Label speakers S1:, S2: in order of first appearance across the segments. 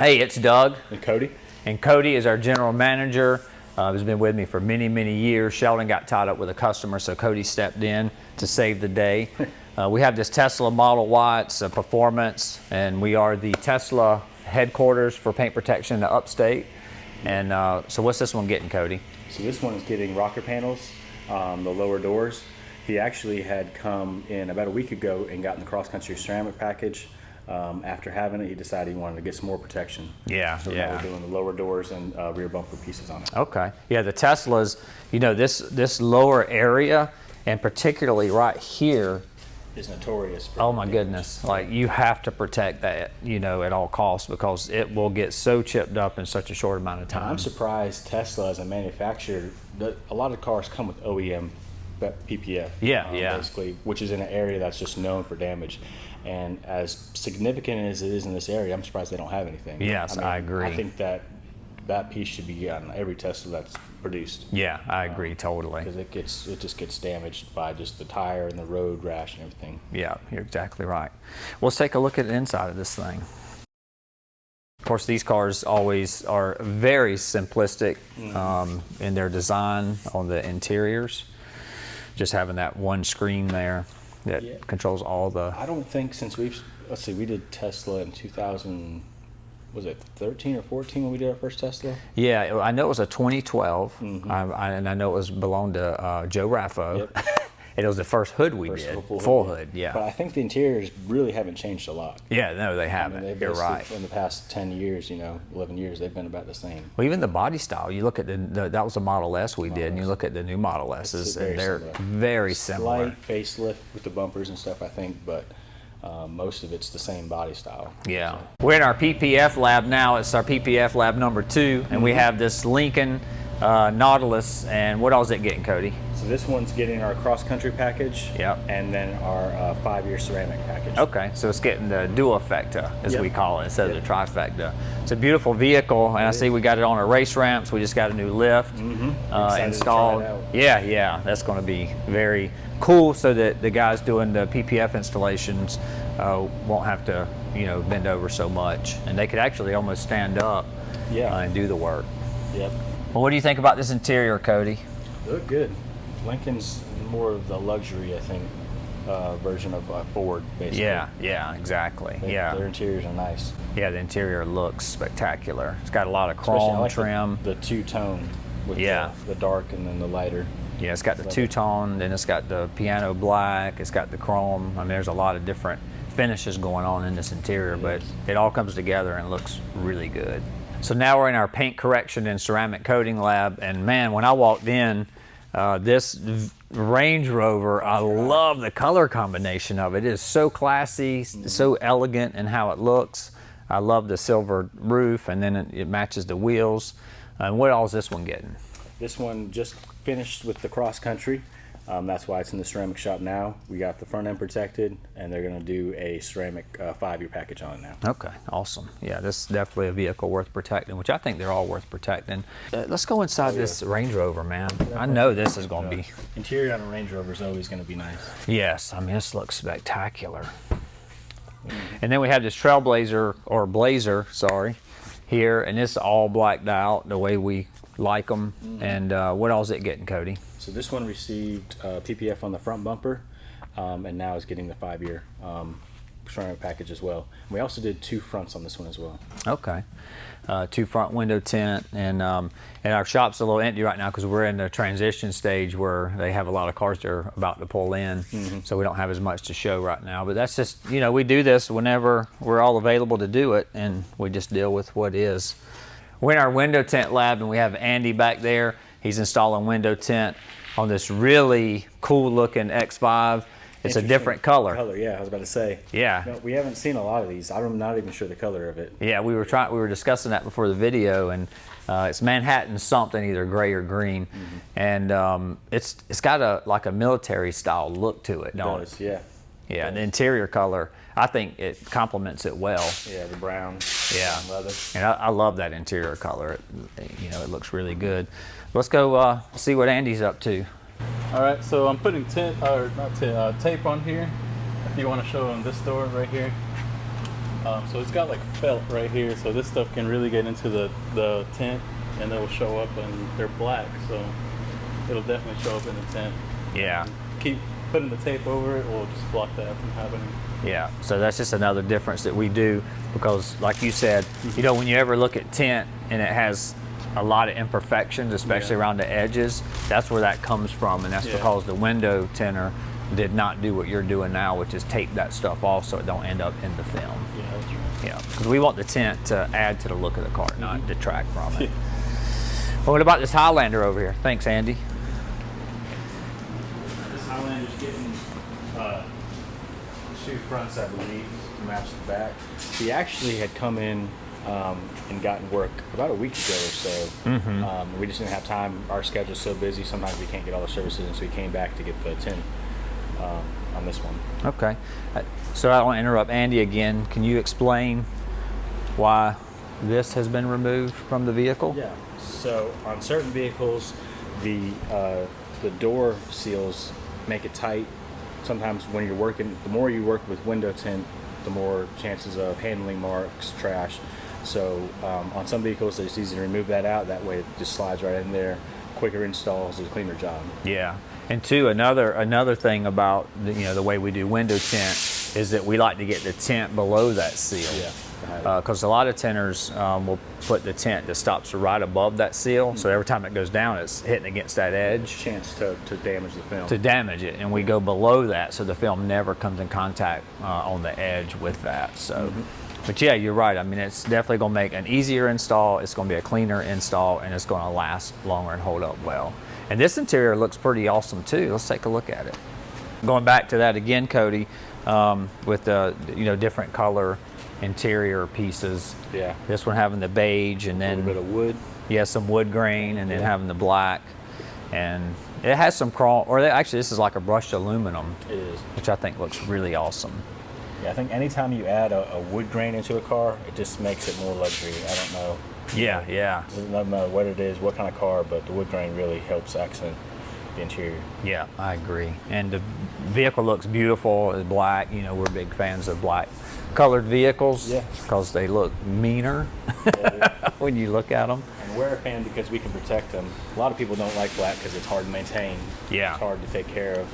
S1: Hey, it's Doug.
S2: And Cody.
S1: And Cody is our general manager. He's been with me for many, many years. Sheldon got tied up with a customer, so Cody stepped in to save the day. We have this Tesla Model Y. It's a performance, and we are the Tesla headquarters for paint protection in the upstate. And so what's this one getting, Cody?
S2: So this one is getting rocker panels, the lower doors. He actually had come in about a week ago and gotten the cross-country ceramic package. After having it, he decided he wanted to get some more protection.
S1: Yeah,
S2: so now we're doing the lower doors and rear bumper pieces on it.
S1: Okay. Yeah, the Teslas, you know, this lower area, and particularly right here,
S2: is notorious for
S1: oh my goodness, like you have to protect that, you know, at all costs, because it will get so chipped up in such a short amount of time.
S2: I'm surprised Tesla as a manufacturer, a lot of cars come with OEM PPF, basically, which is in an area that's just known for damage. And as significant as it is in this area, I'm surprised they don't have anything.
S1: Yes, I agree.
S2: I think that piece should be on every Tesla that's produced.
S1: Yeah, I agree totally.
S2: Because it just gets damaged by just the tire and the road rash and everything.
S1: Yeah, you're exactly right. Well, let's take a look at the inside of this thing. Of course, these cars always are very simplistic in their design on the interiors. Just having that one screen there that controls all the...
S2: I don't think since we did Tesla in 2000, was it 13 or 14 when we did our first Tesla?
S1: Yeah, I know it was a 2012, and I know it belonged to Joe Raffo.
S2: Yep.
S1: It was the first hood we did, full hood, yeah.
S2: But I think the interiors really haven't changed a lot.
S1: Yeah, no, they haven't. You're right.
S2: In the past 10 years, 11 years, they've been about the same.
S1: Well, even the body style, you look at that was a Model S we did, and you look at the new Model S's, and they're very similar.
S2: Slight facelift with the bumpers and stuff, I think, but most of it's the same body style.
S1: Yeah. So. We're in our PPF lab now. It's our PPF lab number 2, and we have this Lincoln Nautilus, and what else is it getting, Cody?
S2: So this one's getting our cross-country package, and then our 5-year ceramic package.
S1: Okay, so it's getting the duofecta, as we call it, instead of the trifecta. It's a beautiful vehicle, and I see we got it on our race ramps. We just got a new lift installed. Yeah, that's going to be very cool, so that the guys doing the PPF installations won't have to, bend over so much, and they could actually almost stand up and do the work.
S2: Yep.
S1: Well, what do you think about this interior, Cody?
S2: They look good. Lincoln's more of the luxury, I think, version of Ford, basically.
S1: Yeah, exactly.
S2: Their interiors are nice.
S1: Yeah, the interior looks spectacular. It's got a lot of chrome trim.
S2: The two-tone with the dark and then the lighter.
S1: Yeah, it's got the two-tone, then it's got the piano black, it's got the chrome. I mean, there's a lot of different finishes going on in this interior, but it all comes together and looks really good. So now we're in our paint correction and ceramic coating lab, and man, when I walked in, this Range Rover, I love the color combination of it. It is so classy, so elegant in how it looks. I love the silver roof, and then it matches the wheels. And what all is this one getting?
S2: This one just finished with the cross country. That's why it's in the ceramic shop now. We got the front end protected, and they're going to do a ceramic 5-year package on it now.
S1: Okay, awesome. Yeah, this is definitely a vehicle worth protecting, which I think they're all worth protecting. Let's go inside this Range Rover, man. I know this is going to be...
S2: Interior on a Range Rover is always going to be nice.
S1: Yes, I mean, this looks spectacular. And then we have this Trailblazer, or Blazer, sorry, here, and it's all blacked out the way we like them. And what all is it getting, Cody?
S2: So this one received PPF on the front bumper, and now is getting the 5-year ceramic package as well. We also did 2 fronts on this one as well.
S1: Okay, 2 front window tint, and our shop's a little empty right now because we're in the transition stage where they have a lot of cars they're about to pull in, so we don't have as much to show right now. But that's just, we do this whenever we're all available to do it, and we just deal with what is. We're in our window tint lab, and we have Andy back there. He's installing window tint on this really cool looking X5. It's a different color.
S2: Yeah, I was about to say.
S1: Yeah.
S2: No, we haven't seen a lot of these. I'm not even sure the color of it.
S1: Yeah, we were discussing that before the video, and it's Manhattan something, either gray or green, and it's got like a military style look to it, don't it?
S2: Yeah.
S1: Yeah, and the interior color, I think it complements it well.
S2: Yeah, the brown.
S1: Yeah.
S2: Leather.
S1: And I love that interior color. It looks really good. Let's go see what Andy's up to.
S3: All right, so I'm putting tape on here. If you want to show them this door right here. So it's got like felt right here, so this stuff can really get into the tent, and it'll show up, and they're black, so it'll definitely show up in the tent.
S1: Yeah.
S3: Keep putting the tape over it will just block that from happening.
S1: Yeah, so that's just another difference that we do, because like you said, you know, when you ever look at tent and it has a lot of imperfections, especially around the edges, that's where that comes from, and that's because the window tinter did not do what you're doing now, which is tape that stuff off so it don't end up in the film.
S3: Yeah, that's right.
S1: Yeah, because we want the tent to add to the look of the car, not detract from it. Well, what about this Highlander over here? Thanks, Andy.
S2: This Highlander's getting two fronts, I believe, to match the back. He actually had come in and gotten work about a week ago or so. We just didn't have time. Our schedule's so busy, sometimes we can't get all the services, and so he came back to get the tint on this one.
S1: Okay. So I don't want to interrupt Andy again. Can you explain why this has been removed from the vehicle?
S2: Yeah. So on certain vehicles, the door seals make it tight. Sometimes when you're working, the more you work with window tint, the more chances of handling marks, trash. So on some vehicles, it's easy to remove that out. That way it just slides right in there. Quicker installs, a cleaner job.
S1: Yeah. And two, another thing about the way we do window tint is that we like to get the tint below that seal.
S2: Yeah.
S1: Because a lot of tinters will put the tint that stops right above that seal, so every time it goes down, it's hitting against that edge.
S2: Chance to damage the film.
S1: To damage it, and we go below that, so the film never comes in contact on the edge with that. So, but yeah, you're right. I mean, it's definitely going to make an easier install. It's going to be a cleaner install, and it's going to last longer and hold up well. And this interior looks pretty awesome too. Let's take a look at it. Going back to that again, Cody, with the different color interior pieces.
S2: Yeah.
S1: This one having the beige, and then
S2: a little bit of wood.
S1: Yeah, some wood grain, and then having the black, and it has some chrome. Or actually, this is like a brushed aluminum.
S2: It is.
S1: Which I think looks really awesome.
S2: Yeah, I think anytime you add a wood grain into a car, it just makes it more luxury. I don't know.
S1: Yeah, yeah.
S2: It doesn't matter what it is, what kind of car, but the wood grain really helps accent the interior.
S1: Yeah, I agree. And the vehicle looks beautiful. It's black. We're big fans of black colored vehicles.
S2: Yeah.
S1: Because they look meaner when you look at them.
S2: And we're a fan because we can protect them. A lot of people don't like black because it's hard to maintain.
S1: Yeah.
S2: It's hard to take care of.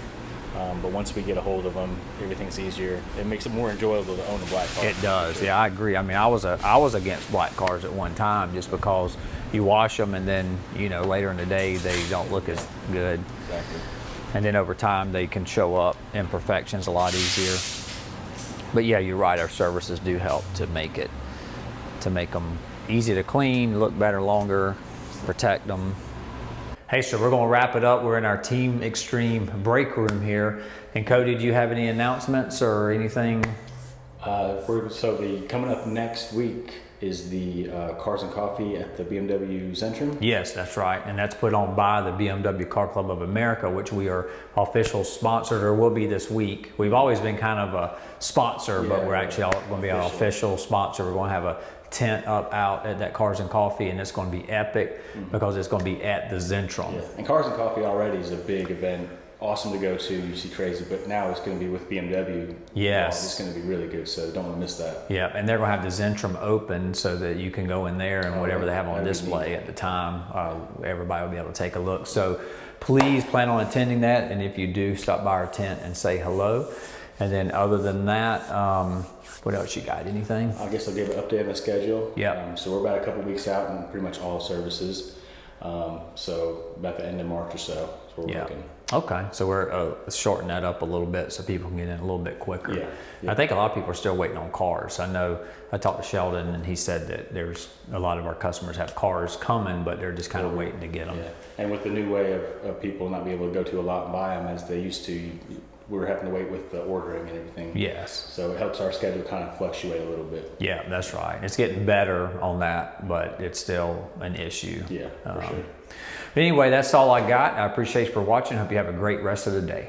S2: But once we get a hold of them, everything's easier. It makes it more enjoyable to own a black car.
S1: It does. Yeah, I agree. I mean, I was against black cars at one time just because you wash them and then later in the day they don't look as good.
S2: Exactly.
S1: And then over time they can show up imperfections a lot easier. But yeah, you're right. Our services do help to make them easy to clean, look better longer, protect them. Hey, so we're going to wrap it up. We're in our Team Extreme break room here. And Cody, do you have any announcements or anything?
S2: Coming up next week is the Cars and Coffee at the BMW Zentrum.
S1: Yes, that's right. And that's put on by the BMW Car Club of America, which we are official sponsors, or will be this week. We've always been kind of a sponsor, but we're actually going to be an official sponsor. We're going to have a tent out at that Cars and Coffee, and it's going to be epic because it's going to be at the Zentrum.
S2: Yeah. And Cars and Coffee already is a big event. Awesome to go to, you see crazy, but now it's going to be with BMW.
S1: Yes.
S2: It's going to be really good, so don't want to miss that.
S1: Yeah, and they're going to have the Zentrum open so that you can go in there and whatever they have on display at the time, everybody will be able to take a look. So please plan on attending that, and if you do, stop by our tent and say hello. And then other than that, what else you got? Anything?
S2: I guess I'll give an update on the schedule.
S1: Yeah.
S2: So we're about a couple weeks out in pretty much all services. So about the end of March or so is where we're looking.
S1: Okay, so we're shortening that up a little bit so people can get in a little bit quicker.
S2: Yeah.
S1: I think a lot of people are still waiting on cars. I know I talked to Sheldon and he said that there's a lot of our customers have cars coming, but they're just kind of waiting to get them.
S2: Yeah. And with the new way of people not being able to go to a lot and buy them as they used to, we're having to wait with the ordering and everything.
S1: Yes.
S2: So it helps our schedule kind of fluctuate a little bit.
S1: Yeah, that's right. It's getting better on that, but it's still an issue.
S2: Yeah, for sure.
S1: Anyway, that's all I got. I appreciate you for watching. Hope you have a great rest of the day.